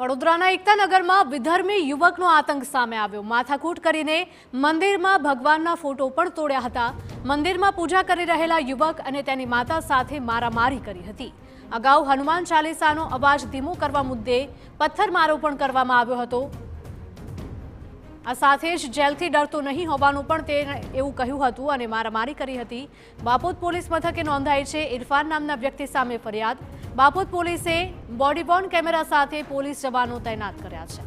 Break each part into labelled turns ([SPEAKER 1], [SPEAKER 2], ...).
[SPEAKER 1] વડોદરાના એકતાનગરમાં વિધર્મી યુવકનો આતંક સામે આવ્યો। માથાકૂટ કરીને મંદિરમાં ભગવાનના ફોટો પણ તોડ્યા હતા। મંદિરમાં પૂજા કરી રહેલા યુવક અને તેની માતા સાથે મારામારી કરી હતી। અગાઉ હનુમાન ચાલીસાનો અવાજ ધીમો કરવા મુદ્દે પથ્થરમારો પણ કરવામાં આવ્યો હતો। આ સાથે જ જેલથી ડરતો નહીં હોવાનું પણ તેણે એવું કહ્યું હતું અને મારામારી કરી હતી। બાપોદ પોલીસ મથકે નોંધાઈ છે ઇરફાન નામના વ્યક્તિ સામે ફરિયાદ। બાપોદ પોલીસે બોડી વોર્ન કેમેરા સાથે પોલીસ જવાનો તૈનાત કર્યા છે।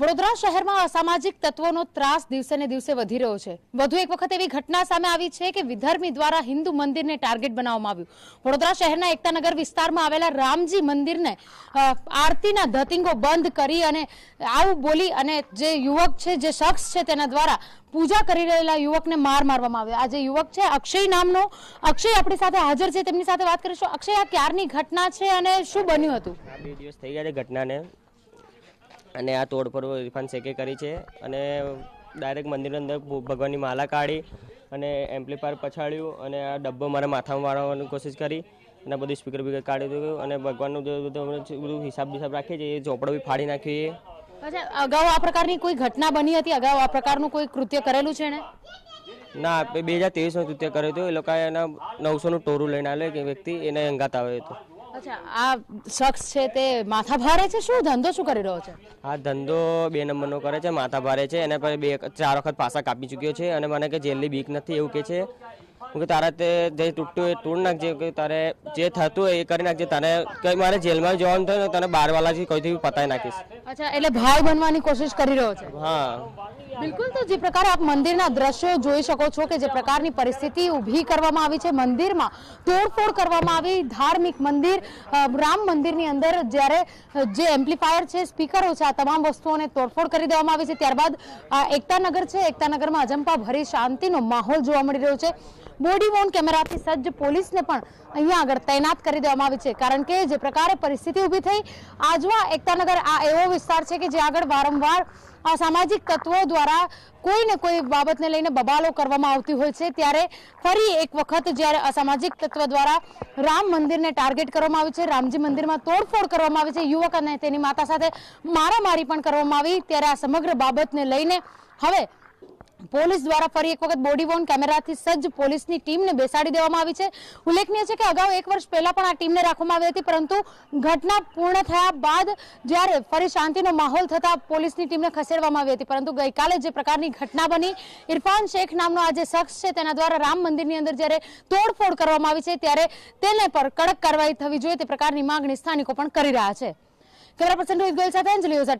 [SPEAKER 2] વડોદરા શહેરમાં અસામાજિક તત્વોનો ત્રાસ દિવસે ને દિવસે વધી રહ્યો છે। વધુ એક વખત એવી ઘટના સામે આવી છે કે વિધર્મી દ્વારા હિન્દુ મંદિરને ટાર્ગેટ બનાવવામાં આવ્યું। વડોદરા શહેરના એકતાનગર વિસ્તારમાં આવેલા રામજી મંદિરને આરતીના ધતિંગો બંધ કરી અને આવું બોલી અને જે યુવક છે, જે શખ્સ છે, તેના દ્વારા પૂજા કરી રહેલા યુવકને મારવામાં આવ્યો। આ જે યુવક છે અક્ષય નામનો, અક્ષય આપણી સાથે હાજર છે, તેમની સાથે વાત કરીશું। અક્ષય, આ ક્યારની ઘટના છે અને શું બન્યું હતું?
[SPEAKER 3] 2 દિવસ થઈ ગયા છે ઘટનાને, અને આ તોડફોડ ઇરફાન શેખે કરી છે અને ડાયરેક્ટ મંદિરની અંદર ભગવાનની માલા કાઢી અને એમ્પ્લીફાયર પછાડ્યું અને આ ડબ્બો મારા માથામાં મારવાની કોશિશ કરી અને બધું સ્પીકર કાઢી દીધું અને ભગવાનનું બધું હિસાબ રાખીએ છીએ, એ ચોપડો બી ફાડી નાખીએ।
[SPEAKER 2] અચ્છા, અગાઉ આ પ્રકારની કોઈ ઘટના બની હતી? અગાઉ આ પ્રકારનું કોઈ કૃત્ય કરેલું છે ને?
[SPEAKER 3] ના, 2023 કૃત્ય કર્યું હતું। એ લોકોએ એના 900નું ટોરું લઈને આવે કે વ્યક્તિ એને અંગાત આવે હતો।
[SPEAKER 2] અચ્છા, આ શખ્સ છે તે માથા ભારે છે? શું ધંધો શું કરી રહ્યો છે?
[SPEAKER 3] આ ધંધો 2 નંબરનો કરે છે, માથા ભારે છે। એને પર 4 વખત પાસા કાપી ચૂક્યો છે અને મને કે જેલની બીક નથી એવું કે છે। કે તારા તે જે તૂટતું એ તોડ નાખજે, કે તારે જે થતું હોય એ કરી નાખજે, તને કંઈ મારે જેલમાં જવાનું થાય ને તને 12 વાલાથી કોઈથી પતાવી નાખીશ।
[SPEAKER 2] અચ્છા, એટલે ભાઈ બનવાની કોશિશ કરી રહ્યો છે?
[SPEAKER 3] હા,
[SPEAKER 2] બિલકુલ। તો જે પ્રકારે આપ મંદિરના દ્રશ્યો જોઈ શકો છો કે જે પ્રકારની પરિસ્થિતિ ઊભી કરવામાં આવી છે, મંદિરમાં તોડફોડ કરવામાં આવી। ધાર્મિક મંદિર રામ મંદિરની અંદર જ્યારે જે એમ્પ્લીફાયર છે, સ્પીકરો છે, આ તમામ વસ્તુઓને તોડફોડ કરી દેવામાં આવી છે। ત્યારબાદ એકતાનગર છે, એકતાનગરમાં અજંપા ભરી શાંતિનો માહોલ જોવા મળી રહ્યો છે। બોડી વોર્ન કેમેરાથી સજ્જ પોલીસને પણ અહીંયા આગળ તૈનાત કરી દેવામાં આવી છે, કારણ કે જે પ્રકારે પરિસ્થિતિ ઊભી થઈ, આજવા એકતાનગર આ એવો વિસ્તાર છે કે જે આગળ વારંવાર અસામાજિક તત્વો દ્વારા કોઈ ને કોઈ બાબતને લઈને બબાલો કરવામાં આવતી હોય છે। ત્યારે ફરી એક વખત જ્યારે અસામાજિક તત્વ દ્વારા રામ મંદિરને ટાર્ગેટ કરવામાં આવ્યું છે, રામજી મંદિરમાં તોડફોડ કરવામાં આવી છે, યુવક અને તેની માતા સાથે મારામારી પણ કરવામાં આવી, ત્યારે આ સમગ્ર બાબતને લઈને હવે પોલીસ દ્વારા ફરી એક વખત બોડી વોર્ન કેમેરાથી સજ્જ પોલીસની ટીમને બેસાડી દેવામાં આવી છે। ઉલ્લેખનીય છે કે અગાઉ 1 વર્ષ પહેલા પણ આ ટીમને રાખવામાં આવી હતી, પરંતુ ઘટના પૂર્ણ થયા બાદ જ્યારે ફરી શાંતિનો માહોલ થતા પોલીસની ટીમને ખસેડવામાં આવી હતી, પરંતુ ગઈકાલે જે પ્રકારની ઘટના બની, ઇરફાન શેખ નામનો આ જે શખ્સ છે તેના દ્વારા રામ મંદિરની અંદર જ્યારે તોડફોડ કરવામાં આવી છે, ત્યારે તેને પર કડક કાર્યવાહી થવી જોઈએ તે પ્રકારની માંગણી સ્થાનિકો પણ કરી રહ્યા છે। કેમેરા પર્સન રોહિત ગોયલ સાથે અંજલિ ઓઝા।